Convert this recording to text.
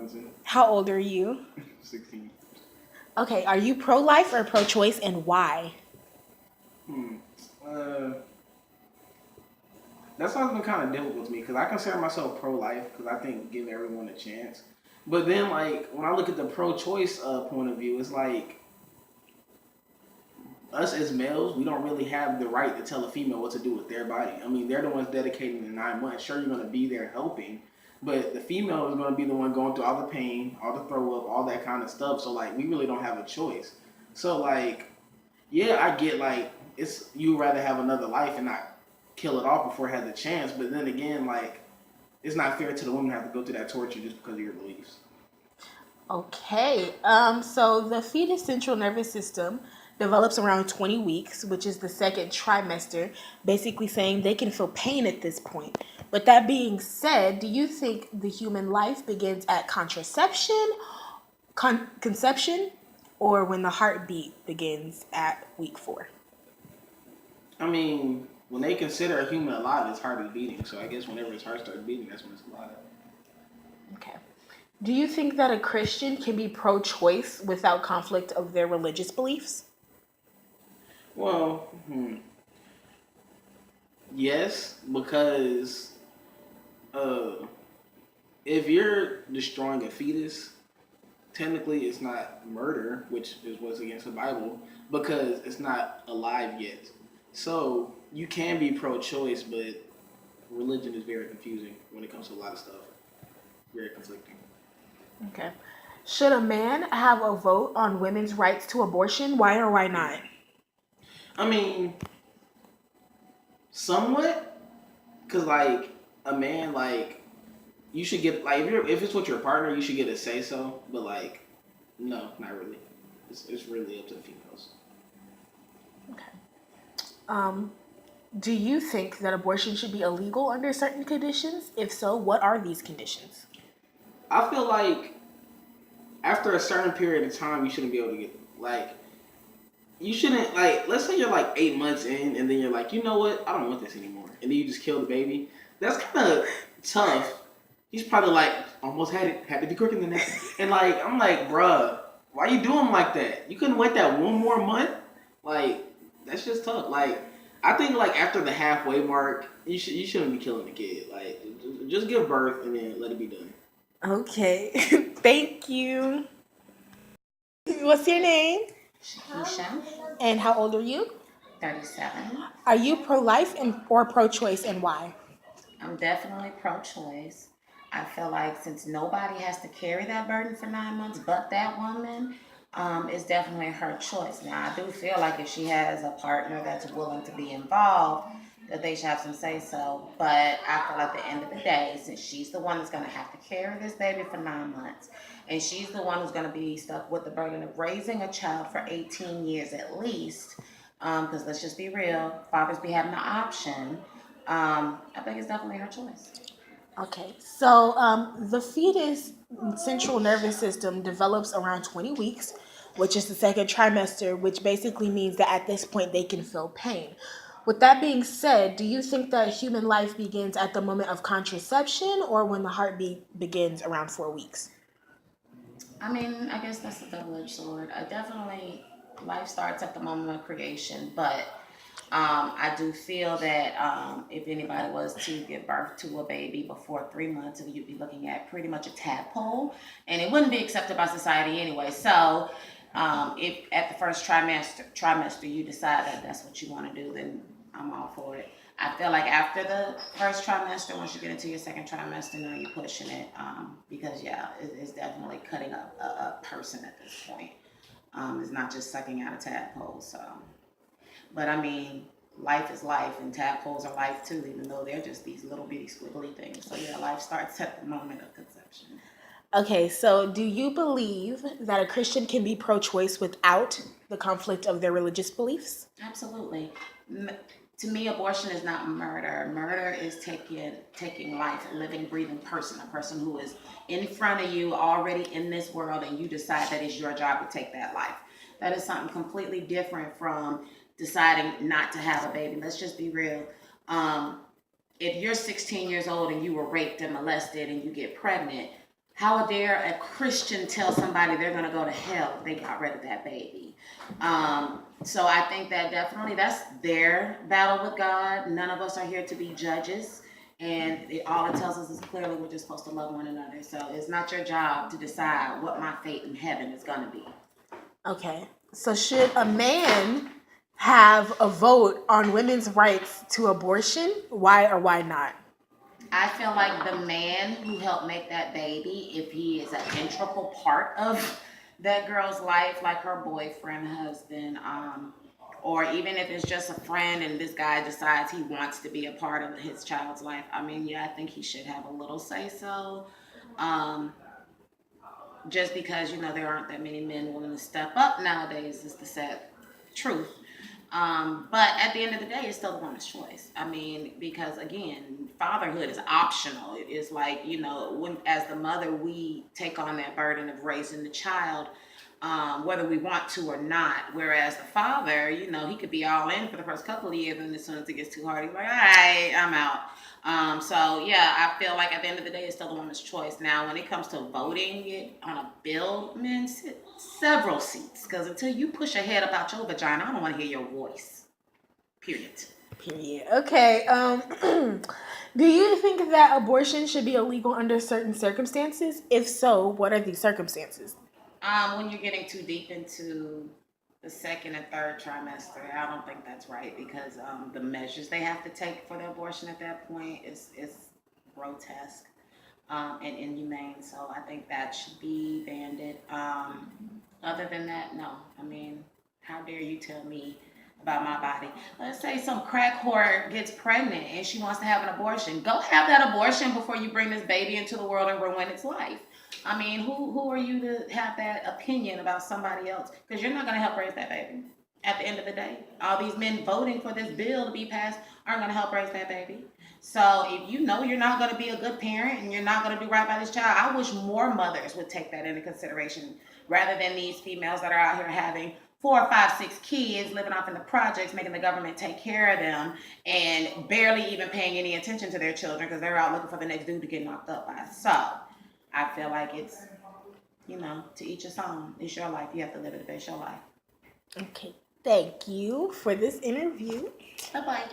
Robinson. How old are you? 16. Okay, are you pro-life or pro-choice, and why? Hmm. Uh, that's always been kind of difficult to me because I consider myself pro-life because I think give everyone a chance. But then, like, when I look at the pro-choice point of view, it's like us as males, we don't really have the right to tell a female what to do with their body. I mean, they're the ones dedicating the 9 months. Sure, you're going to be there helping, but the female is going to be the one going through all the pain, all the throw up, all that kind of stuff. So, like, we really don't have a choice. So, like, yeah, I get like it's you rather have another life and not kill it off before it has a chance. But then again, like, it's not fair to the woman to have to go through that torture just because of your beliefs. Okay, so the fetus central nervous system develops around 20 weeks, which is the second trimester, basically saying they can feel pain at this point. With that being said, do you think the human life begins at conception, or when the heartbeat begins at week 4? I mean, when they consider a human alive, its heart is beating. So I guess whenever its heart starts beating, that's when it's alive. Okay. Do you think that a Christian can be pro-choice without conflict of their religious beliefs? Well, yes, because uh, if you're destroying a fetus, technically it's not murder, which is what's against the Bible, because it's not alive yet. So you can be pro-choice, but religion is very confusing when it comes to a lot of stuff. Very conflicting. Okay. Should a man have a vote on women's rights to abortion? Why or why not? I mean, somewhat, cause like a man, like you should get like if it's with your partner, you should get a say so. But like, no, not really. It's really up to the females. Okay. Um, do you think that abortion should be illegal under certain conditions? If so, what are these conditions? I feel like after a certain period of time, you shouldn't be able to get like you shouldn't like. Let's say you're like 8 months in, and then you're like, you know what? I don't want this anymore, and then you just kill the baby. That's kind of tough. He's probably like almost had it, had to be quicker than that, and like I'm like, bruh, why you doing like that? You couldn't wait that one more month. Like that's just tough. Like I think like after the halfway mark, you shouldn't be killing the kid. Like just give birth and then let it be done. Okay. Thank you. What's your name? Shakisha, And how old are you? 37. Are you pro-life or pro-choice, and why? I'm definitely pro choice. I feel like since nobody has to carry that burden for 9 months but that woman, it's definitely her choice. Now, I do feel like if she has a partner that's willing to be involved, that they should have some say so. But I feel like at the end of the day, since she's the one that's going to have to carry this baby for 9 months, and she's the one who's going to be stuck with the burden of raising a child for 18 years at least, because let's just be real, fathers be having the option. I think it's definitely her choice. Okay, so the fetus central nervous system develops around 20 weeks, which is the second trimester, which basically means that at this point they can feel pain. With that being said, do you think that human life begins at the moment of contraception or when the heartbeat begins around 4 weeks? I mean, I guess that's a double-edged sword. I definitely life starts at the moment of creation, but I do feel that if anybody was to give birth to a baby before 3 months, you'd be looking at pretty much a tadpole, and it wouldn't be accepted by society anyway. So, if at the first trimester you decide that that's what you want to do, then I'm all for it. I feel like after the first trimester, once you get into your second trimester, now you're pushing it because yeah, it's definitely cutting up a person at this point. It's not just sucking out a tadpole. So, but I mean, life is life, and tadpoles are life too, even though they're just these little bitty squiggly things. So yeah, life starts at the moment of conception. Okay, so do you believe that a Christian can be pro-choice without the conflict of their religious beliefs? Absolutely. To me, abortion is not murder. Murder is taking life, a living, breathing person, a person who is in front of you already in this world, and you decide that it's your job to take that life. That is something completely different from deciding not to have a baby. Let's just be real. Um, if you're 16 years old and you were raped and molested and you get pregnant, how dare a Christian tell somebody they're going to go to hell if they got rid of that baby? So I think that definitely that's their battle with God. None of us are here to be judges. And all it tells us is clearly we're just supposed to love one another. So it's not your job to decide what my fate in heaven is going to be. Okay. So should a man have a vote on women's rights to abortion? Why or why not? I feel like the man who helped make that baby, if he is an integral part of that girl's life, like her boyfriend, husband, or even if it's just a friend and this guy decides he wants to be a part of his child's life, I mean, yeah, I think he should have a little say so. Just because, there aren't that many men willing to step up nowadays is the sad truth. But at the end of the day, it's still the woman's choice. I mean, because again, fatherhood is optional. It is like, when as the mother, we take on that burden of raising the child, whether we want to or not. Whereas the father, he could be all in for the first couple of years, and as soon as it gets too hard, he's like, all right, I'm out. So yeah, I feel like at the end of the day, it's still the woman's choice. Now, when it comes to voting it on a bill, men sit several seats, because until you push your head up out your vagina, I don't want to hear your voice. Period. Okay. Do you think that abortion should be illegal under certain circumstances? If so, what are these circumstances? When you're getting too deep into the second and third trimester, I don't think that's right, because the measures they have to take for the abortion at that point is grotesque and inhumane. So I think that should be banned. Other than that, no. I mean, how dare you tell me about my body? Let's say some crack whore gets pregnant and she wants to have an abortion. Go have that abortion before you bring this baby into the world and ruin its life. I mean, who are you to have that opinion about somebody else? Because you're not going to help raise that baby. At the end of the day, all these men voting for this bill to be passed aren't going to help raise that baby. So if you know you're not going to be a good parent and you're not going to do right by this child, I wish more mothers would take that into consideration rather than these females that are out here having 4, 5, 6 kids, living off in the projects, making the government take care of them, and barely even paying any attention to their children because they're out looking for the next dude to get knocked up by. So I feel like it's, to each his own. It's your life. You have to live it the best your life. Okay. Thank you for this interview. Bye-bye.